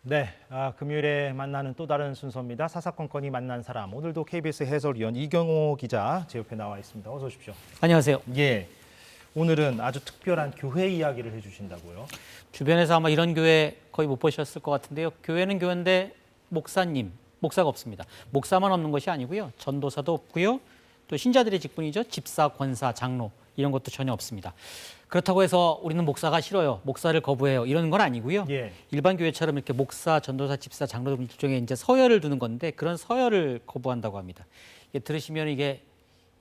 네, 금요일에 만나는 또 다른 순서입니다. 사사건건이 만난 사람. 오늘도 KBS 해설위원 이경호 기자 제 옆에 나와 있습니다. 어서 오십시오. 안녕하세요. 예, 오늘은 아주 특별한 교회 이야기를 해주신다고요? 주변에서 아마 이런 교회 거의 못 보셨을 것 같은데요. 교회는 교회인데 목사가 없습니다. 목사만 없는 것이 아니고요. 전도사도 없고요. 또 신자들의 직분이죠. 집사, 권사, 장로 이런 것도 전혀 없습니다. 그렇다고 해서 우리는 목사가 싫어요. 목사를 거부해요. 이런 건 아니고요. 예. 일반 교회처럼 이렇게 목사, 전도사, 집사, 장로 등 일종의 이제 서열을 두는 건데 그런 서열을 거부한다고 합니다. 이게 들으시면 이게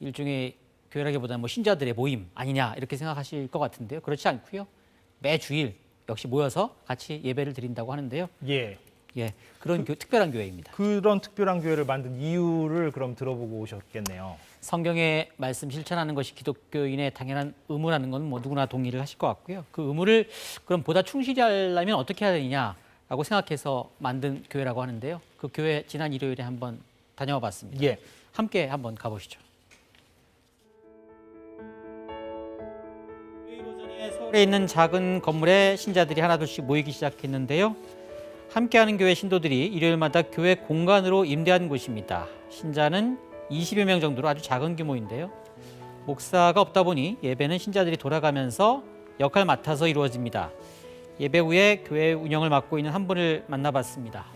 일종의 교회라기보다는 뭐 신자들의 모임 아니냐 이렇게 생각하실 것 같은데요. 그렇지 않고요. 매주일 역시 모여서 같이 예배를 드린다고 하는데요. 예. 예, 그런 특별한 교회입니다. 그런 특별한 교회를 만든 이유를 그럼 들어보고 오셨겠네요. 성경의 말씀 실천하는 것이 기독교인의 당연한 의무라는 건 뭐 누구나 동의를 하실 것 같고요. 그 의무를 그럼 보다 충실히 하려면 어떻게 해야 되느냐라고 생각해서 만든 교회라고 하는데요. 그 교회 지난 일요일에 한번 다녀와 봤습니다. 예. 함께 한번 가보시죠. 서울에 있는 작은 건물에 신자들이 하나둘씩 모이기 시작했는데요. 함께하는 교회 신도들이 일요일마다 교회 공간으로 임대한 곳입니다. 신자는 20여 명 정도로 아주 작은 규모인데요. 목사가 없다 보니 예배는 신자들이 돌아가면서 역할 맡아서 이루어집니다. 예배 후에 교회 운영을 맡고 있는 한 분을 만나봤습니다.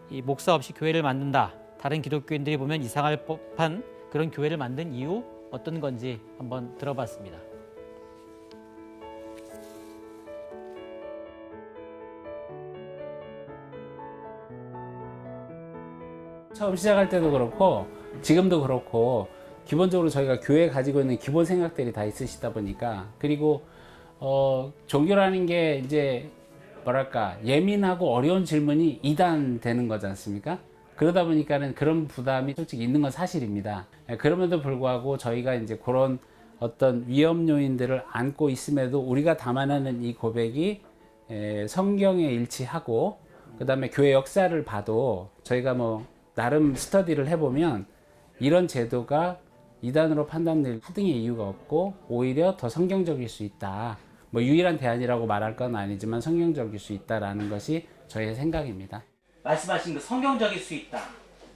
이 목사 없이 교회를 만든다. 다른 기독교인들이 보면 이상할 법한 그런 교회를 만든 이유 어떤 건지 한번 들어봤습니다. 처음 시작할 때도 그렇고 지금도 그렇고 기본적으로 저희가 교회에 가지고 있는 기본 생각들이 다 있으시다 보니까 그리고 종교라는 게 이제 뭐랄까 예민하고 어려운 질문이 2단 되는 거지 않습니까? 그러다 보니까는 그런 부담이 솔직히 있는 건 사실입니다. 그럼에도 불구하고 저희가 이제 그런 어떤 위험 요인들을 안고 있음에도 우리가 담아내는 이 고백이 성경에 일치하고 그 다음에 교회 역사를 봐도 저희가 뭐 나름 스터디를 해보면 이런 제도가 이단으로 판단될 하등의 이유가 없고 오히려 더 성경적일 수 있다. 뭐 유일한 대안이라고 말할 건 아니지만 성경적일 수 있다라는 것이 저희의 생각입니다. 말씀하신 그 성경적일 수 있다.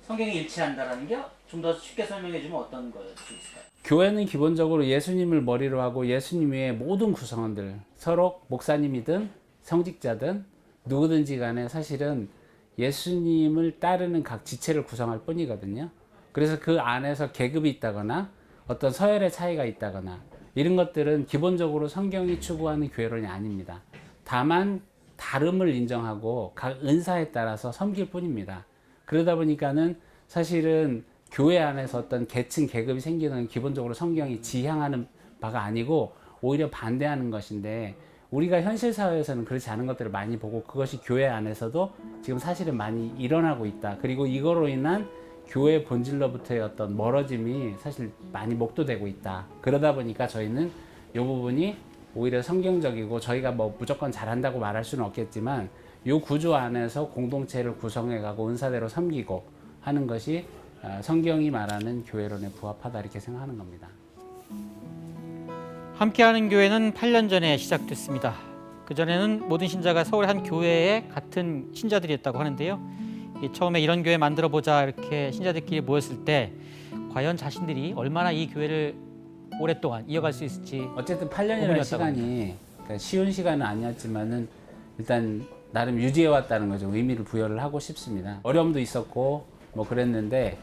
성경이 일치한다라는 게 좀 더 쉽게 설명해 주면 어떤 것이 있을까요? 교회는 기본적으로 예수님을 머리로 하고 예수님 외의 모든 구성원들 서로 목사님이든 성직자든 누구든지 간에 사실은 예수님을 따르는 각 지체를 구성할 뿐이거든요. 그래서 그 안에서 계급이 있다거나 어떤 서열의 차이가 있다거나 이런 것들은 기본적으로 성경이 추구하는 교회론이 아닙니다. 다만 다름을 인정하고 각 은사에 따라서 섬길 뿐입니다. 그러다 보니까는 사실은 교회 안에서 어떤 계층 계급이 생기는 기본적으로 성경이 지향하는 바가 아니고 오히려 반대하는 것인데 우리가 현실 사회에서는 그렇지 않은 것들을 많이 보고 그것이 교회 안에서도 지금 사실은 많이 일어나고 있다. 그리고 이거로 인한 교회 본질로부터의 어떤 멀어짐이 사실 많이 목도되고 있다. 그러다 보니까 저희는 이 부분이 오히려 성경적이고 저희가 뭐 무조건 잘한다고 말할 수는 없겠지만 이 구조 안에서 공동체를 구성해가고 은사대로 섬기고 하는 것이 성경이 말하는 교회론에 부합하다 이렇게 생각하는 겁니다. 함께하는 교회는 8년 전에 시작됐습니다. 그전에는 모든 신자가 서울의 한 교회에 같은 신자들이었다고 하는데요. 처음에 이런 교회 만들어보자 이렇게 신자들끼리 모였을 때 과연 자신들이 얼마나 이 교회를 오랫동안 이어갈 수 있을지 어쨌든 8년이라는 시간이 그러니까 쉬운 시간은 아니었지만은 일단 나름 유지해왔다는 거죠. 의미를 부여를 하고 싶습니다. 어려움도 있었고 뭐 그랬는데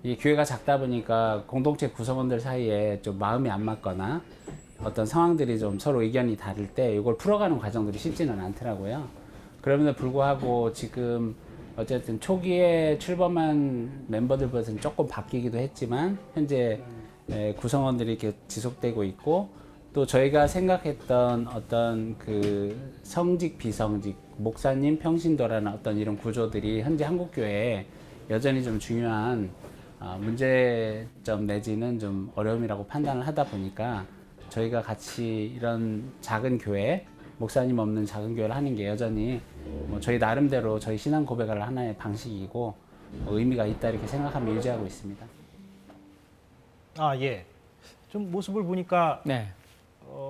이 교회가 작다 보니까 공동체 구성원들 사이에 좀 마음이 안 맞거나 어떤 상황들이 좀 서로 의견이 다를 때 이걸 풀어가는 과정들이 쉽지는 않더라고요. 그럼에도 불구하고 지금 어쨌든 초기에 출범한 멤버들보다는 조금 바뀌기도 했지만 현재 구성원들이 이렇게 지속되고 있고 또 저희가 생각했던 어떤 그 성직 비성직 목사님 평신도라는 어떤 이런 구조들이 현재 한국교회에 여전히 좀 중요한 문제점 내지는 좀 어려움이라고 판단을 하다 보니까 저희가 같이 이런 작은 교회, 목사님 없는 작은 교회를 하는 게 여전히 뭐 저희 나름대로 저희 신앙 고백을 하나의 방식이고 의미가 있다 이렇게 생각하며 유지하고 있습니다. 예. 좀 모습을 보니까 네.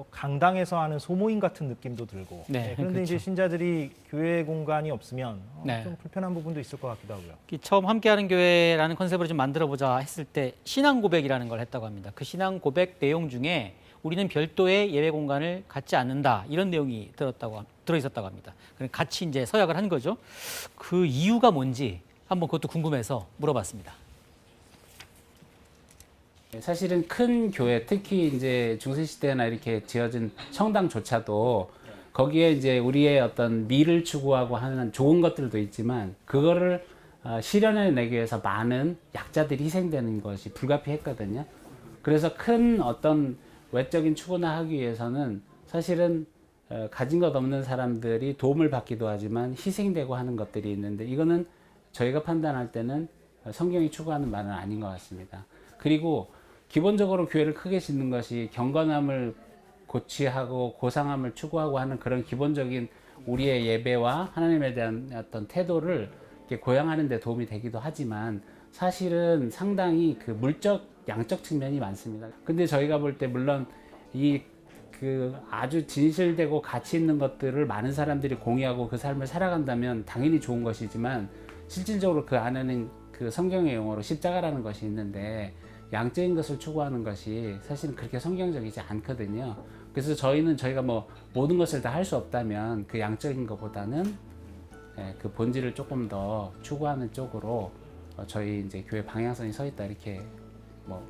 강당에서 하는 소모임 같은 느낌도 들고. 네, 그런데 그렇죠. 이제 신자들이 교회 공간이 없으면 네. 좀 불편한 부분도 있을 것 같기도 하고요. 처음 함께하는 교회라는 컨셉으로 좀 만들어보자 했을 때 신앙 고백이라는 걸 했다고 합니다. 그 신앙 고백 내용 중에 우리는 별도의 예배 공간을 갖지 않는다 이런 내용이 들어있었다고 합니다. 그럼 같이 이제 서약을 한 거죠. 그 이유가 뭔지 한번 그것도 궁금해서 물어봤습니다. 사실은 큰 교회, 특히 이제 중세 시대나 이렇게 지어진 성당조차도 거기에 이제 우리의 어떤 미를 추구하고 하는 좋은 것들도 있지만 그거를 실현해내기 위해서 많은 약자들이 희생되는 것이 불가피했거든요. 그래서 큰 어떤 외적인 추구나 하기 위해서는 사실은 가진 것 없는 사람들이 도움을 받기도 하지만 희생되고 하는 것들이 있는데 이거는 저희가 판단할 때는 성경이 추구하는 말은 아닌 것 같습니다. 그리고 기본적으로 교회를 크게 짓는 것이 경건함을 고취하고 고상함을 추구하고 하는 그런 기본적인 우리의 예배와 하나님에 대한 어떤 태도를 이렇게 고양하는 데 도움이 되기도 하지만 사실은 상당히 그 물적, 양적 측면이 많습니다. 근데 저희가 볼 때 물론 그 아주 진실되고 가치 있는 것들을 많은 사람들이 공유하고 그 삶을 살아간다면 당연히 좋은 것이지만 실질적으로 그 안에는 그 성경의 용어로 십자가라는 것이 있는데 양적인 것을 추구하는 것이 사실은 그렇게 성경적이지 않거든요. 그래서 저희가 뭐 모든 것을 다 할 수 없다면 그 양적인 것보다는 그 본질을 조금 더 추구하는 쪽으로 저희 이제 교회 방향성이 서 있다 이렇게 뭐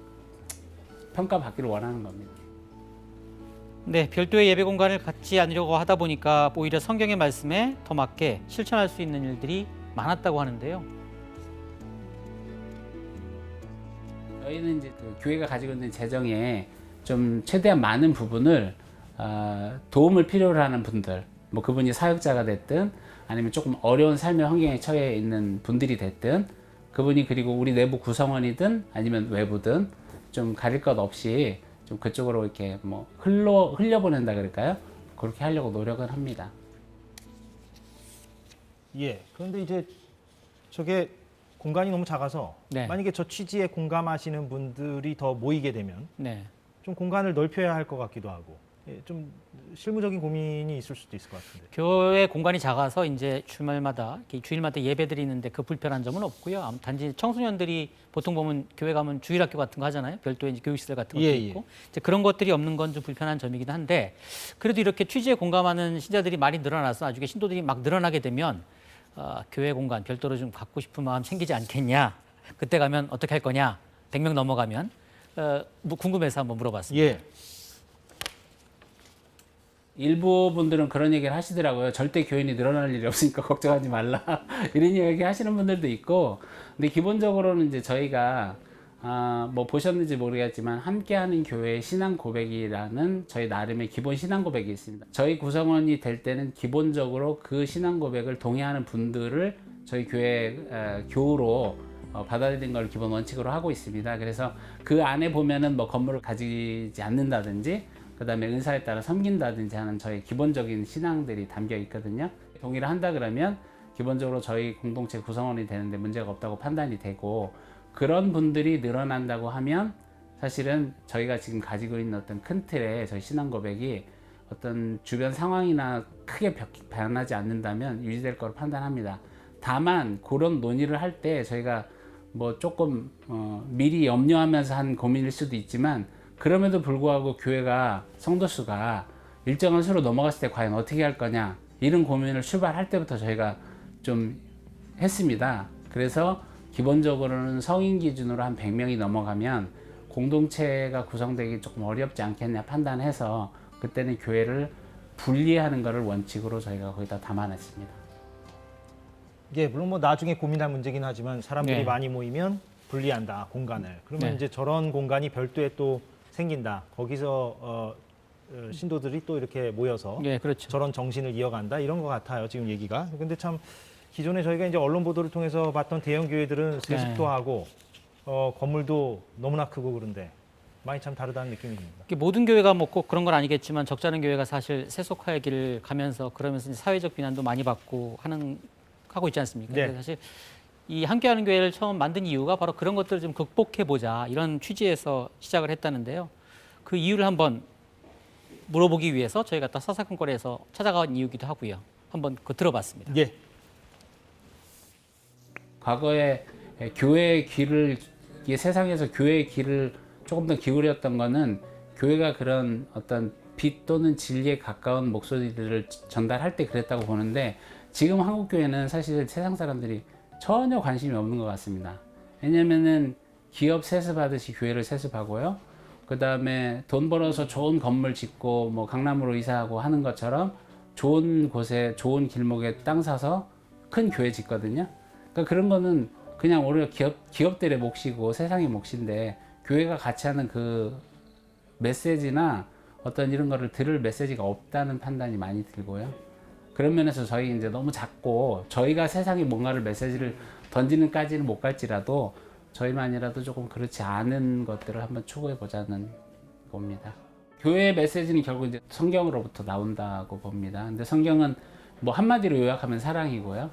평가받기를 원하는 겁니다. 네, 별도의 예배 공간을 갖지 않으려고 하다 보니까 오히려 성경의 말씀에 더 맞게 실천할 수 있는 일들이 많았다고 하는데요. 저희는 이제 그 교회가 가지고 있는 재정에 좀 최대한 많은 부분을 도움을 필요로 하는 분들, 뭐 그분이 사역자가 됐든 아니면 조금 어려운 삶의 환경에 처해 있는 분들이 됐든 그분이 그리고 우리 내부 구성원이든 아니면 외부든 좀 가릴 것 없이 좀 그쪽으로 이렇게 뭐 흘려보낸다 그럴까요? 그렇게 하려고 노력을 합니다. 예. 그런데 이제 저게 공간이 너무 작아서 네. 만약에 저 취지에 공감하시는 분들이 더 모이게 되면 네. 좀 공간을 넓혀야 할 것 같기도 하고 좀 실무적인 고민이 있을 수도 있을 것 같은데. 교회 공간이 작아서 이제 주말마다 주일마다 예배 드리는데 그 불편한 점은 없고요. 단지 청소년들이 보통 보면 교회 가면 주일학교 같은 거 하잖아요. 별도의 이제 교육시설 같은 것도 예, 있고 이제 그런 것들이 없는 건 좀 불편한 점이긴 한데 그래도 이렇게 취지에 공감하는 신자들이 많이 늘어나서 나중에 신도들이 막 늘어나게 되면 교회 공간 별도로 좀 갖고 싶은 마음 생기지 않겠냐? 그때 가면 어떻게 할 거냐? 100명 넘어가면 뭐 궁금해서 한번 물어봤습니다. 예. 일부 분들은 그런 얘기를 하시더라고요. 절대 교인이 늘어날 일이 없으니까 걱정하지 말라. 이런 얘기 하시는 분들도 있고. 근데 기본적으로는 이제 저희가 뭐 보셨는지 모르겠지만 함께하는 교회의 신앙 고백이라는 저희 나름의 기본 신앙 고백이 있습니다. 저희 구성원이 될 때는 기본적으로 그 신앙 고백을 동의하는 분들을 저희 교회 교우로 받아들이는 걸 기본 원칙으로 하고 있습니다. 그래서 그 안에 보면은 뭐 건물을 가지지 않는다든지 그 다음에 은사에 따라 섬긴다든지 하는 저희 기본적인 신앙들이 담겨 있거든요. 동의를 한다 그러면 기본적으로 저희 공동체 구성원이 되는데 문제가 없다고 판단이 되고 그런 분들이 늘어난다고 하면 사실은 저희가 지금 가지고 있는 어떤 큰 틀의 저희 신앙 고백이 어떤 주변 상황이나 크게 변하지 않는다면 유지될 거로 판단합니다. 다만 그런 논의를 할 때 저희가 뭐 조금 미리 염려하면서 한 고민일 수도 있지만 그럼에도 불구하고 교회가 성도 수가 일정한 수로 넘어갔을 때 과연 어떻게 할 거냐 이런 고민을 출발할 때부터 저희가 좀 했습니다. 그래서 기본적으로는 성인 기준으로 한 100명이 넘어가면 공동체가 구성되기 조금 어렵지 않겠냐 판단해서 그때는 교회를 분리하는 것을 원칙으로 저희가 거기다 담아냈습니다. 예, 물론 뭐 나중에 고민할 문제긴 하지만 사람들이 네. 많이 모이면 분리한다 공간을. 그러면 네. 이제 저런 공간이 별도에 또 생긴다. 거기서 신도들이 또 이렇게 모여서 네, 그렇죠. 저런 정신을 이어간다 이런 것 같아요. 지금 얘기가. 근데 참 기존에 저희가 이제 언론 보도를 통해서 봤던 대형 교회들은 세습도 하고 건물도 너무나 크고 그런데 많이 참 다르다는 느낌이 듭니다. 모든 교회가 뭐 꼭 그런 건 아니겠지만 적지 않은 교회가 사실 세속화의 길을 가면서 그러면서 이제 사회적 비난도 많이 받고 하고 있지 않습니까? 네. 그래서 사실 이 함께하는 교회를 처음 만든 이유가 바로 그런 것들을 좀 극복해 보자 이런 취지에서 시작을 했다는데요. 그 이유를 한번 물어보기 위해서 저희가 또 사사건건에서 찾아간 이유기도 하고요. 한번 그 들어봤습니다. 예. 과거에 교회의 귀를 이 세상에서 교회의 귀를 조금 더 기울였던 거는 교회가 그런 어떤 빛 또는 진리에 가까운 목소리들을 전달할 때 그랬다고 보는데 지금 한국 교회는 사실 세상 사람들이 전혀 관심이 없는 것 같습니다. 왜냐면은 기업 세습하듯이 교회를 세습하고요. 그 다음에 돈 벌어서 좋은 건물 짓고 뭐 강남으로 이사하고 하는 것처럼 좋은 곳에 좋은 길목에 땅 사서 큰 교회 짓거든요. 그러니까 그런 거는 그냥 오히려 기업들의 몫이고 세상의 몫인데 교회가 같이 하는 그 메시지나 어떤 이런 거를 들을 메시지가 없다는 판단이 많이 들고요. 그런 면에서 저희 이제 너무 작고 저희가 세상에 뭔가를 메시지를 던지는까지는 못 갈지라도 저희만이라도 조금 그렇지 않은 것들을 한번 추구해 보자는 겁니다. 교회의 메시지는 결국 이제 성경으로부터 나온다고 봅니다. 근데 성경은 뭐 한마디로 요약하면 사랑이고요.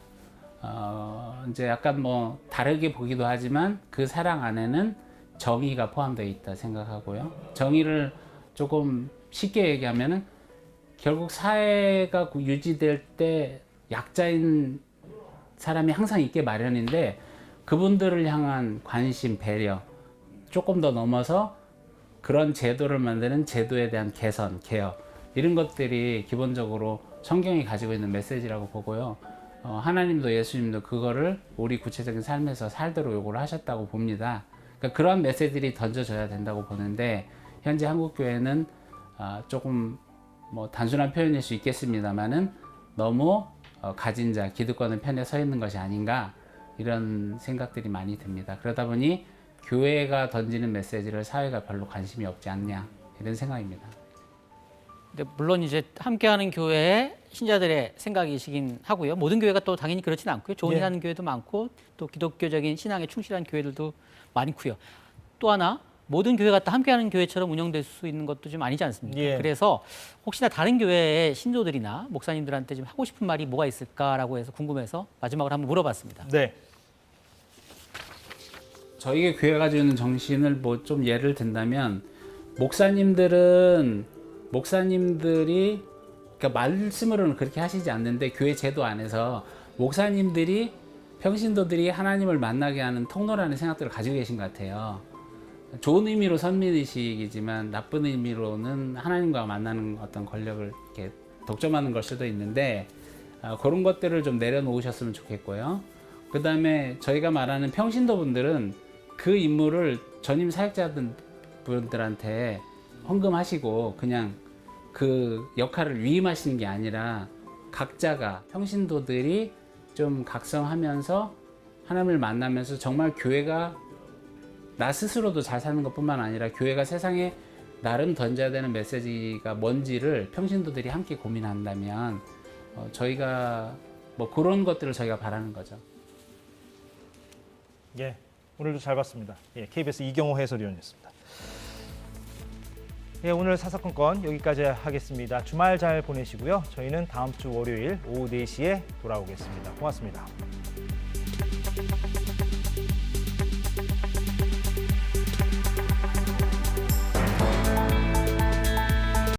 이제 약간 뭐 다르게 보기도 하지만 그 사랑 안에는 정의가 포함되어 있다 생각하고요. 정의를 조금 쉽게 얘기하면은 결국 사회가 유지될 때 약자인 사람이 항상 있게 마련인데 그분들을 향한 관심, 배려 조금 더 넘어서 그런 제도를 만드는 제도에 대한 개선, 개혁 이런 것들이 기본적으로 성경이 가지고 있는 메시지라고 보고요. 하나님도 예수님도 그거를 우리 구체적인 삶에서 살도록 요구를 하셨다고 봅니다. 그러니까 그런 메시지들이 던져져야 된다고 보는데 현재 한국 교회는 조금 뭐 단순한 표현일 수 있겠습니다만은 너무 가진 자, 기득권의 편에 서 있는 것이 아닌가 이런 생각들이 많이 듭니다. 그러다 보니 교회가 던지는 메시지를 사회가 별로 관심이 없지 않냐 이런 생각입니다. 근데 물론 이제 함께하는 교회의 신자들의 생각이시긴 하고요. 모든 교회가 또 당연히 그렇지는 않고요. 좋은 일 하는 교회도 많고 또 기독교적인 신앙에 충실한 교회들도 많고요. 또 하나 모든 교회가 다 함께하는 교회처럼 운영될 수 있는 것도 좀 아니지 않습니까? 예. 그래서 혹시나 다른 교회의 신조들이나 목사님들한테 좀 하고 싶은 말이 뭐가 있을까라고 해서 궁금해서 마지막으로 한번 물어봤습니다. 네. 저희 교회가 가지고 있는 정신을 뭐 좀 예를 든다면 목사님들이 그러니까 말씀으로는 그렇게 하시지 않는데 교회 제도 안에서 목사님들이 평신도들이 하나님을 만나게 하는 통로라는 생각들을 가지고 계신 것 같아요. 좋은 의미로 선민의식이지만 나쁜 의미로는 하나님과 만나는 어떤 권력을 이렇게 독점하는 걸 수도 있는데 그런 것들을 좀 내려놓으셨으면 좋겠고요. 그 다음에 저희가 말하는 평신도분들은 그 임무를 전임 사역자분들한테 헌금하시고 그냥 그 역할을 위임하시는 게 아니라 각자가 평신도들이 좀 각성하면서 하나님을 만나면서 정말 교회가 나 스스로도 잘 사는 것뿐만 아니라 교회가 세상에 나름 던져야 되는 메시지가 뭔지를 평신도들이 함께 고민한다면 저희가 뭐 그런 것들을 저희가 바라는 거죠. 예. 오늘도 잘 봤습니다. 예, KBS 이경호 해설위원이었습니다. 예, 오늘 사사건건 여기까지 하겠습니다. 주말 잘 보내시고요. 저희는 다음 주 월요일 오후 4시에 돌아오겠습니다. 고맙습니다.